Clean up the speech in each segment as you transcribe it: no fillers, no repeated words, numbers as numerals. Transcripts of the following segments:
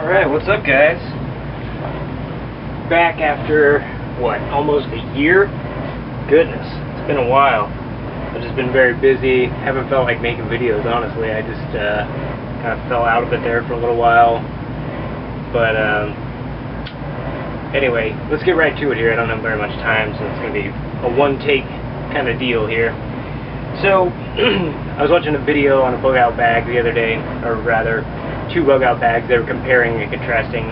Alright, what's up guys? Back after, what, almost a year? Goodness, it's been a while. I've just been very busy, haven't felt like making videos, honestly. I just kind of fell out of it there for a little while. But anyway, let's get right to it here. I don't have very much time, so it's going to be a one-take kind of deal here. So, I was watching a video on a bug out bag the other day, or rather, two bug out bags. They were comparing and contrasting,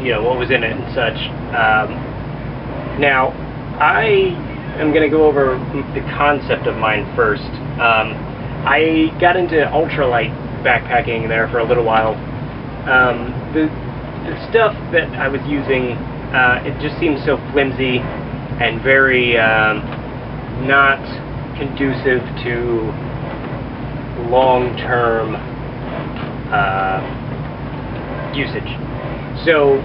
you know, what was in it and such. Now, I am going to go over the concept of mine first. I got into ultralight backpacking there for a little while. The stuff that I was using, it just seemed so flimsy and very not conducive to long-term usage. So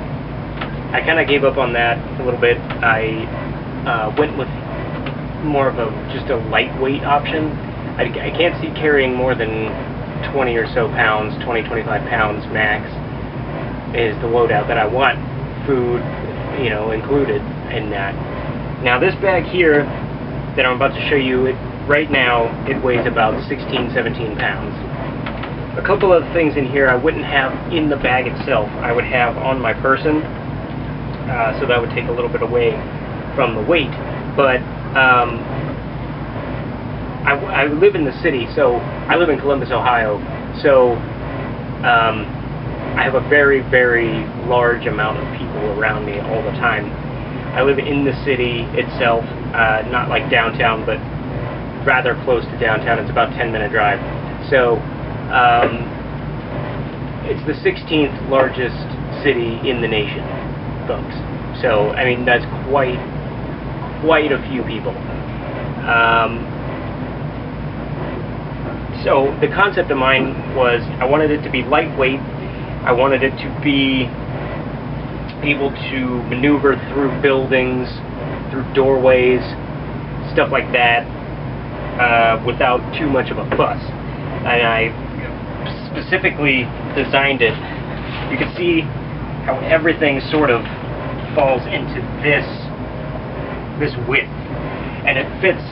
I kind of gave up on that a little bit. I went with more of just a lightweight option. I can't see carrying more than 20 or so pounds, 20-25 pounds max is the loadout that I want, food, you know, included in that. Now this bag here that I'm about to show you, right now it weighs about 16-17 pounds. A couple of things in here I wouldn't have in the bag itself. I would have on my person, so that would take a little bit away from the weight. But I live in the city, so I live in Columbus, Ohio, so I have a very, very large amount of people around me all the time. I live in the city itself, not like downtown, but rather close to downtown. It's about a 10-minute drive. So it's the 16th largest city in the nation, folks. So I mean, that's quite a few people. So the concept of mine was I wanted it to be lightweight. I wanted it to be able to maneuver through buildings, through doorways, stuff like that, without too much of a fuss. And I specifically designed it. You can see how everything sort of falls into this width, and it fits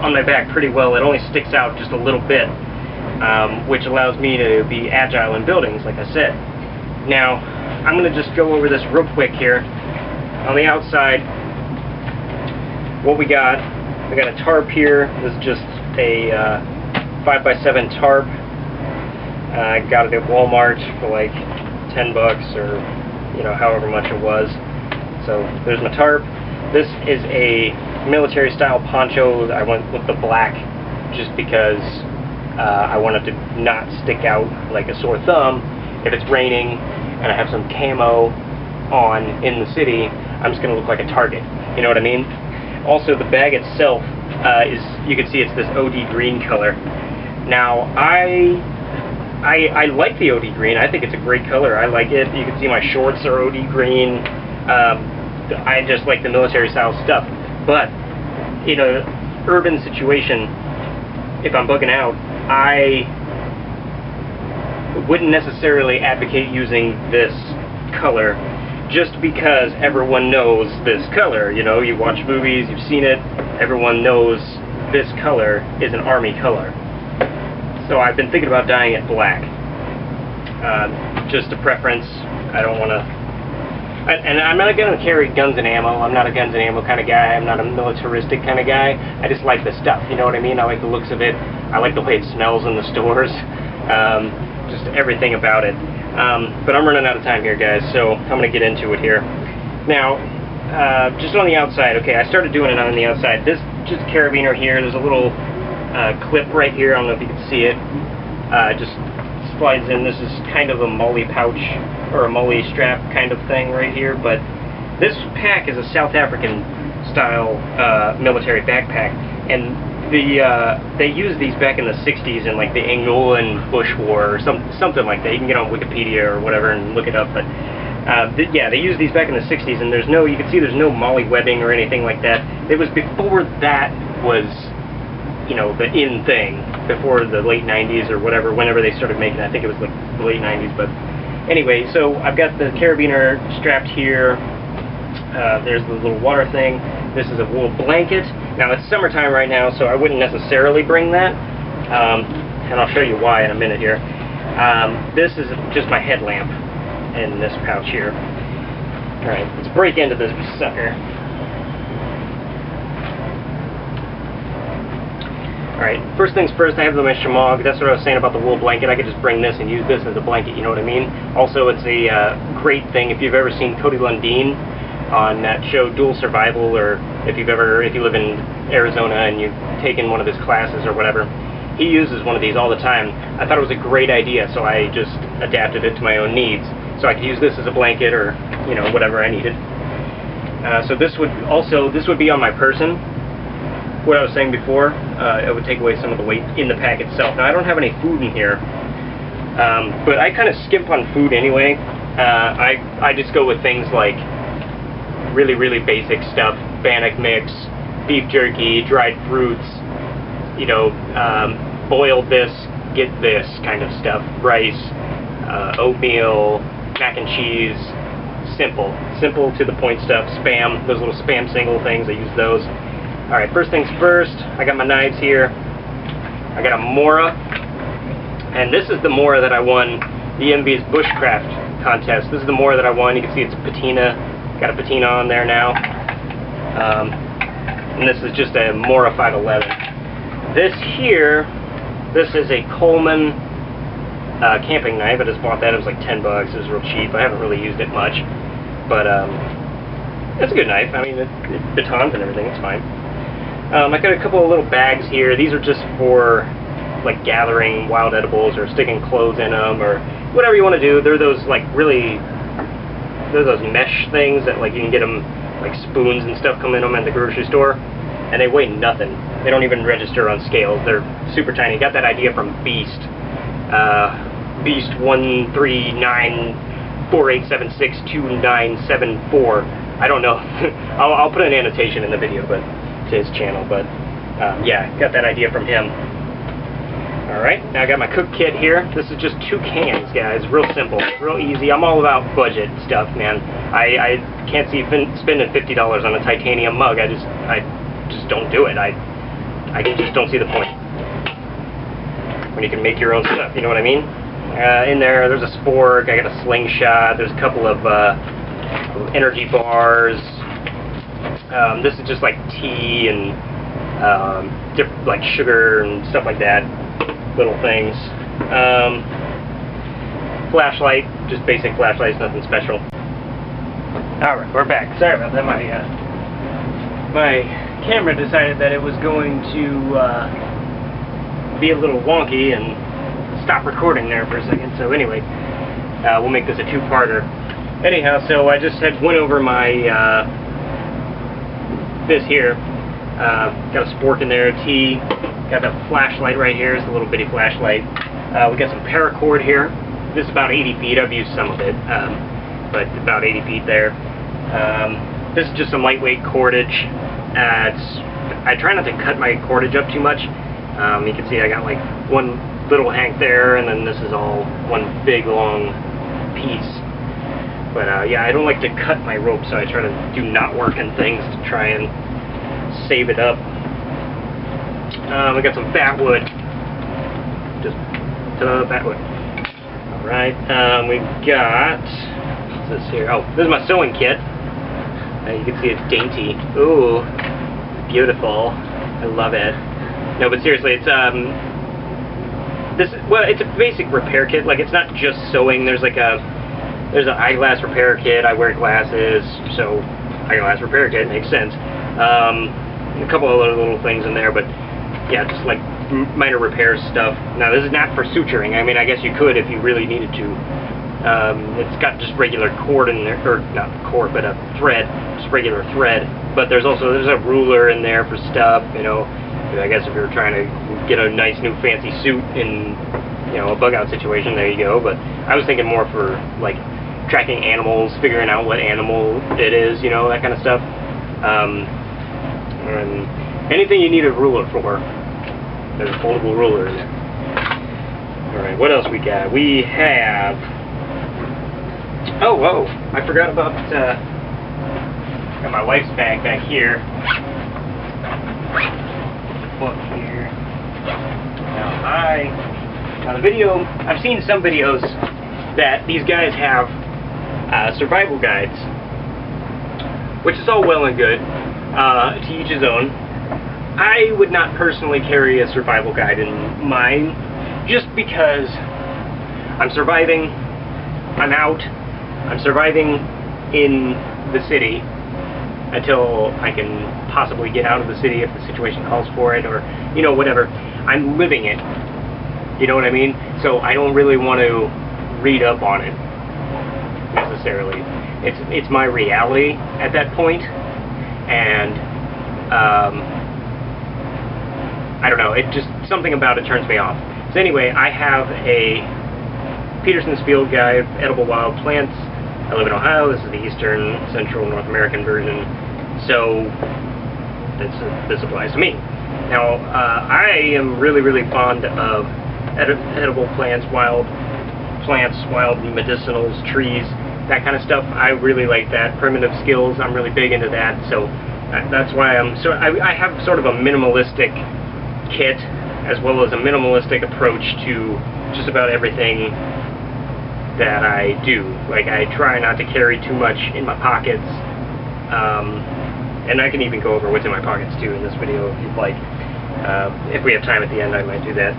on my back pretty well. It only sticks out just a little bit, which allows me to be agile in buildings, like I said. Now, I'm going to just go over this real quick here. On the outside, what we got a tarp here. This is just a 5x7 tarp. I got it at Walmart for like 10 bucks, or you know, however much it was. So there's my tarp. This is a military style poncho. I went with the black just because I wanted to not stick out like a sore thumb. If it's raining and I have some camo on in the city, I'm just going to look like a target. You know what I mean? Also, the bag itself is, you can see it's this OD green color. Now, I like the OD green. I think it's a great color. I like it. You can see my shorts are OD green. I just like the military style stuff. But in an urban situation, if I'm bugging out, I wouldn't necessarily advocate using this color just because everyone knows this color. You know, you watch movies, you've seen it, everyone knows this color is an army color. So I've been thinking about dyeing it black. Just a preference. I don't want to... And I'm not going to carry guns and ammo. I'm not a guns and ammo kind of guy. I'm not a militaristic kind of guy. I just like the stuff, you know what I mean? I like the looks of it. I like the way it smells in the stores. Just everything about it. But I'm running out of time here, guys, so I'm going to get into it here. Now, just on the outside, okay, I started doing it on the outside. This just carabiner here, there's a little clip right here. I don't know if you can see it. Just slides in. This is kind of a molly pouch, or a molly strap kind of thing right here, but this pack is a South African style military backpack, and they used these back in the 60s in like the Angolan Bush War or something like that. You can get on Wikipedia or whatever and look it up, but yeah, they used these back in the 60s, and there's no, you can see there's no molly webbing or anything like that. It was before that was you know, the in thing before the late 90s or whatever, whenever they started making it. I think it was like the late 90s, but anyway, so I've got the carabiner strapped here. There's the little water thing. This is a wool blanket. Now it's summertime right now, so I wouldn't necessarily bring that, and I'll show you why in a minute here. This is just my headlamp in this pouch here. Alright, let's break into this sucker. Alright, first things first, I have my shemagh. That's what I was saying about the wool blanket. I could just bring this and use this as a blanket, you know what I mean? Also, it's a great thing if you've ever seen Cody Lundin on that show Dual Survival, or if you live in Arizona and you've taken one of his classes or whatever. He uses one of these all the time. I thought it was a great idea, so I just adapted it to my own needs. So I could use this as a blanket, or, you know, whatever I needed. So this would be on my person. What I was saying before, it would take away some of the weight in the pack itself. Now I don't have any food in here, but I kind of skimp on food anyway. I just go with things like really, really basic stuff: bannock mix, beef jerky, dried fruits, you know, boil this, get this kind of stuff, rice, oatmeal, mac and cheese, simple to the point stuff, spam, those little spam single things, I use those. Alright, first things first, I got my knives here. I got a Mora, and this is the Mora that I won the MV's Bushcraft contest. This is the Mora that I won. You can see it's patina, got a patina on there now. And this is just a Mora 511. This here, this is a Coleman camping knife. I just bought that. It was like 10 bucks. It was real cheap. I haven't really used it much, but it's a good knife. I mean, it batons and everything. It's fine. I got a couple of little bags here. These are just for like gathering wild edibles or sticking clothes in them or whatever you want to do. They're those like they're those mesh things that like you can get them, like spoons and stuff come in them at the grocery store, and they weigh nothing. They don't even register on scales. They're super tiny. Got that idea from Beast. Beast 13948762974. I don't know. I'll put an annotation in the video, but to his channel. But yeah, got that idea from him. All right, now I got my cook kit here. This is just 2 cans, guys. Real simple, real easy. I'm all about budget stuff, man. I can't see spending $50 on a titanium mug. I just don't do it. I just don't see the point when you can make your own stuff. You know what I mean? In there's a spork. I got a slingshot. There's a couple of energy bars. This is just like tea and different, like sugar and stuff like that. Little things. Flashlight, just basic flashlights, nothing special. Alright, we're back. Sorry about that. My camera decided that it was going to be a little wonky and stop recording there for a second. So anyway, we'll make this a 2-parter. Anyhow, so I just went over my this here. Got a spork in there, tea. Got a flashlight right here. It's a little bitty flashlight. We got some paracord here. This is about 80 feet. I've used some of it, but about 80 feet there. This is just some lightweight cordage. I try not to cut my cordage up too much. You can see I got like one little hank there, and then this is all one big long piece. But yeah, I don't like to cut my rope, so I try to do knot work and things to try and save it up. We got some batwood. Just batwood. Alright, we got, what's this here? Oh, this is my sewing kit. You can see it's dainty. Ooh, beautiful. I love it. No, but seriously, it's it's a basic repair kit. Like, it's not just sewing. There's an eyeglass repair kit. I wear glasses, so eyeglass repair kit makes sense. A couple of other little things in there, but yeah, just like minor repair stuff. Now, this is not for suturing. I mean, I guess you could if you really needed to. It's got just regular cord in there, or not cord, but a thread, just regular thread. But there's a ruler in there for stuff, you know. I guess if you're trying to get a nice new fancy suit in, you know, a bug out situation, there you go. But I was thinking more for like tracking animals, figuring out what animal it is, you know, that kind of stuff. And anything you need a ruler for. There's a foldable ruler in there. Alright, what else we got? We have... Oh, I forgot about... got my wife's bag back here. Book here. Now the video... I've seen some videos that these guys have survival guides, which is all well and good, to each his own. I would not personally carry a survival guide in mine, just because I'm surviving, I'm out, I'm surviving in the city until I can possibly get out of the city if the situation calls for it, or, you know, whatever. I'm living it, you know what I mean? So I don't really want to read up on it, necessarily. It's my reality at that point, and, I don't know, it just, something about it turns me off. So anyway, I have a Peterson's Field Guide, Edible Wild Plants. I live in Ohio. This is the Eastern, Central, North American version. So, this applies to me. Now, I am really, really fond of edible plants, wild medicinals, trees, that kind of stuff. I really like that. Primitive skills, I'm really big into that. So, that's why I have sort of a minimalistic kit, as well as a minimalistic approach to just about everything that I do. Like, I try not to carry too much in my pockets, and I can even go over what's in my pockets too in this video if you'd like. If we have time at the end, I might do that.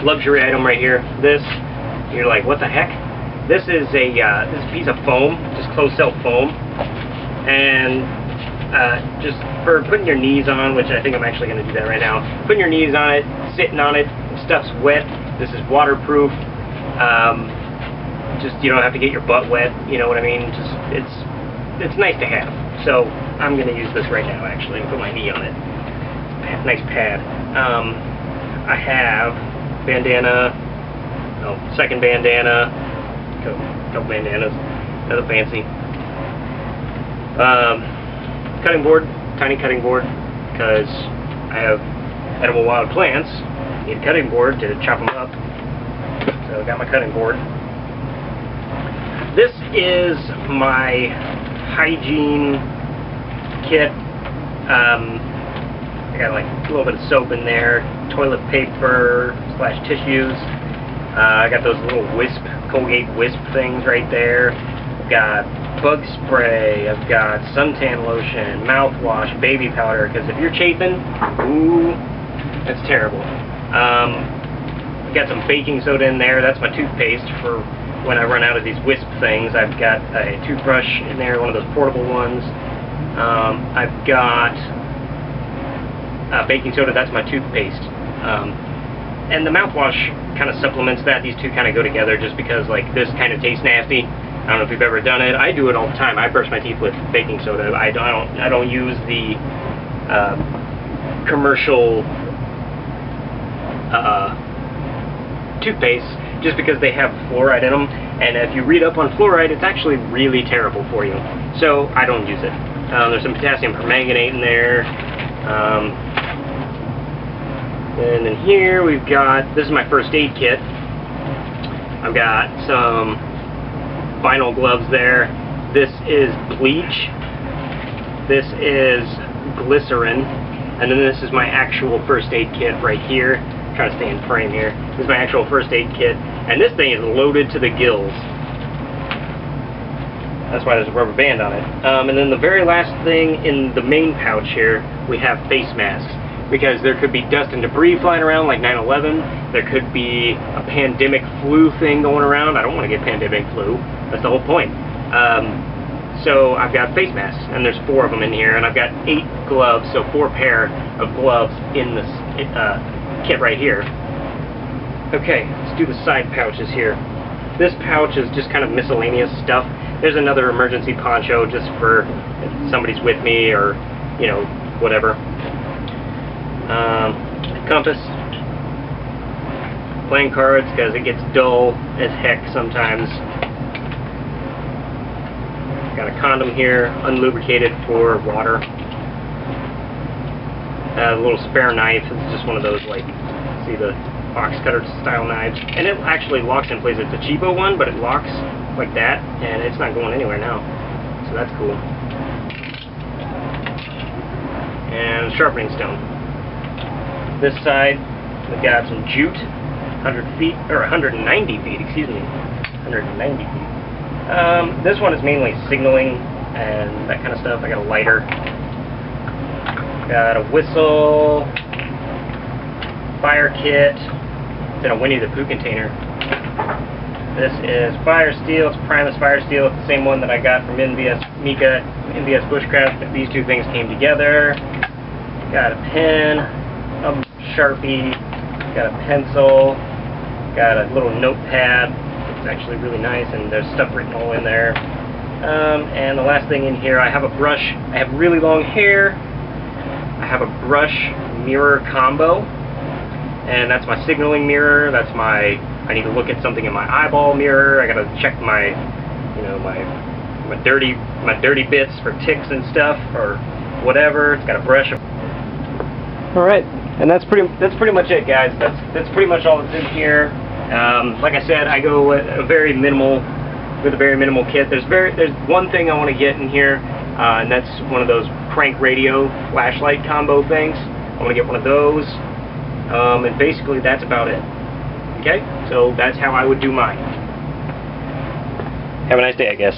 Luxury item right here. This, you're like, what the heck? This is a piece of foam, just closed cell foam, and just for putting your knees on, which I think I'm actually going to do that right now. Putting your knees on it, sitting on it, stuff's wet. This is waterproof. Just, you don't have to get your butt wet, you know what I mean? Just, it's nice to have. So I'm going to use this right now, actually, and put my knee on it. Nice pad. I have bandana, second bandana, couple bandanas, another fancy. Cutting board, tiny cutting board, because I have edible wild plants. Need a cutting board to chop them up. So I got my cutting board. This is my hygiene kit. I got like a little bit of soap in there, toilet paper / tissues. I got those little Colgate Wisp things right there. I've got bug spray, I've got suntan lotion, mouthwash, baby powder, because if you're chafing, ooh, that's terrible. I've got some baking soda in there. That's my toothpaste for when I run out of these Wisp things. I've got a toothbrush in there, one of those portable ones. I've got baking soda. That's my toothpaste. And the mouthwash kind of supplements that. These two kind of go together, just because like this kind of tastes nasty. I don't know if you've ever done it. I do it all the time. I brush my teeth with baking soda. I don't use the commercial toothpaste, just because they have fluoride in them, and if you read up on fluoride, it's actually really terrible for you. So I don't use it. There's some potassium permanganate in there. And then here we've got, this is my first aid kit. I've got some vinyl gloves there. This is bleach. This is glycerin. And then this is my actual first aid kit right here. I'm trying to stay in frame here. This is my actual first aid kit. And this thing is loaded to the gills. That's why there's a rubber band on it. And then the very last thing in the main pouch here, we have face masks. Because there could be dust and debris flying around like 9/11. There could be a pandemic flu thing going around. I don't want to get pandemic flu. That's the whole point. So I've got face masks, and there's 4 of them in here, and I've got 8 gloves, so 4 pair of gloves in this kit right here. Okay, let's do the side pouches here. This pouch is just kind of miscellaneous stuff. There's another emergency poncho just for if somebody's with me, or, you know, whatever. Compass, playing cards, because it gets dull as heck sometimes. Got a condom here, unlubricated, for water. A little spare knife. It's just one of those, like, see the box cutter style knives. And it actually locks in place. It's a cheapo one, but it locks like that, and it's not going anywhere now. So that's cool. And sharpening stone. This side, we've got some jute, 100 feet, or 190 feet, excuse me, 190 feet. This one is mainly signaling and that kind of stuff. I got a lighter, got a whistle, fire kit. It's in a Winnie the Pooh container. This is fire steel. It's Primus fire steel. It's the same one that I got from NVS Mika, NVS Bushcraft. But these two things came together. Got a pen, a Sharpie, got a pencil, got a little notepad. It's actually really nice, and there's stuff written all in there. And the last thing in here, I have a brush. I have really long hair. I have a brush mirror combo, and that's my signaling mirror. That's my, I need to look at something in my eyeball mirror. I gotta check my, you know, my dirty bits for ticks and stuff or whatever. It's got a brush. All right, and that's pretty much it, guys. That's pretty much all that's in here. Like I said, I go with a very minimal kit. There's one thing I want to get in here, and that's one of those crank radio flashlight combo things. I want to get one of those, and basically that's about it. Okay, so that's how I would do mine. Have a nice day, I guess.